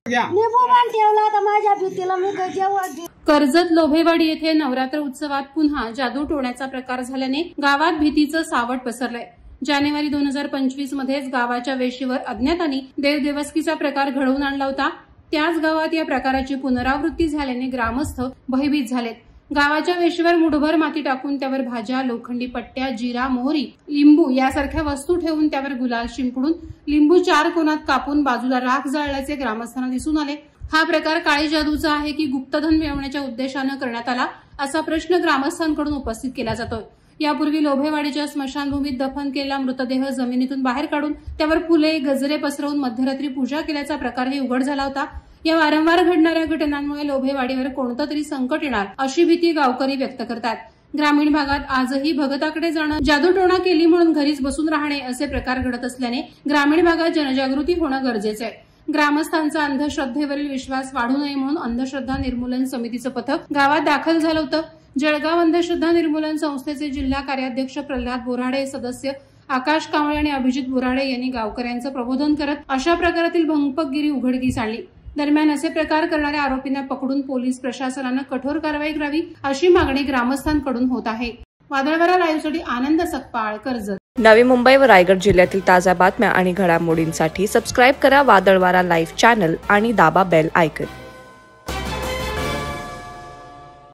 लिंबूमान ठेवला होता माझ्या भीतीला मी कर्जत लोभेवाडी येथे नवरात्र उत्सवात पुन्हा जादू टोण्याचा प्रकार झाल्याने गावात भीतीचं सावट पसरलंय। जानेवारी 2025 मध्येच गावाच्या वेशीवर अज्ञातांनी देवदेवस्कीचा प्रकार घडवून आणला होता। त्याच गावात या प्रकाराची पुनरावृत्ती झाल्याने ग्रामस्थ भयभीत झालेत। गावाच्या वेशीवर मुठभर माती टाकून त्यावर भाज्या, लोखंडी पट्ट्या, जिरा, मोहरी, लिंबू यासारख्या वस्तू ठेवून त्यावर गुलाल शिंपडून लिंबू 4 कोनात कापून बाजूला राख जाळल्याचे ग्रामस्थांना दिसून आले। हा प्रकार काळी जादूचा आहे की गुप्तधन मिळवण्याच्या उद्देशाने करण्यात आला असा प्रश्न ग्रामस्थांकडून उपस्थित केला जातोय। यापूर्वी लोभेवाडीच्या स्मशानभूमीत दफन केलेला मृतदेह जमिनीतून बाहेर काढून त्यावर फुले, गजरे पसरवून मध्यरात्री पूजा केल्याचा प्रकारही उघड झाला होता। या वारंवार घडणाऱ्या घटनांमुळे लोभेवाडीवर कोणतं तरी संकट येणार अशी भीती गावकरी व्यक्त करतात। ग्रामीण भागात आजही भगताकडे जाणं, जादूटोणा केली म्हणून घरीच बसून राहणे असे प्रकार घडत असल्याने ग्रामीण भागात जनजागृती होणं गरजेचं आहे। ग्रामस्थांचा अंधश्रद्धेवरील विश्वास वाढू नये म्हणून अंधश्रद्धा निर्मूलन समितीचं पथक गावात दाखल झालं होतं। जळगाव अंधश्रद्धा निर्मूलन संस्थेचे जिल्हा कार्याध्यक्ष प्रल्हाद बोराडे, सदस्य आकाश कांबळे आणि अभिजित बोराडे यांनी गावकऱ्यांचं प्रबोधन करत अशा प्रकारातील भंगपकगिरी उघडकीस आणली। दरम्यान असे प्रकार करणाऱ्या आरोपींना पकडून पोलीस प्रशासनानं कठोर कारवाई करावी अशी मागणी ग्रामस्थांकडून होत आहे। वादळवारा लाईव्हसाठी आनंद सकपाळ, कर्जत। नवी मुंबई व रायगड जिल्ह्यातील ताज्या बातम्या आणि घडामोडींसाठी सबस्क्राईब करा वादळवारा लाईव्ह चॅनल आणि दाबा बेल आयकॉन।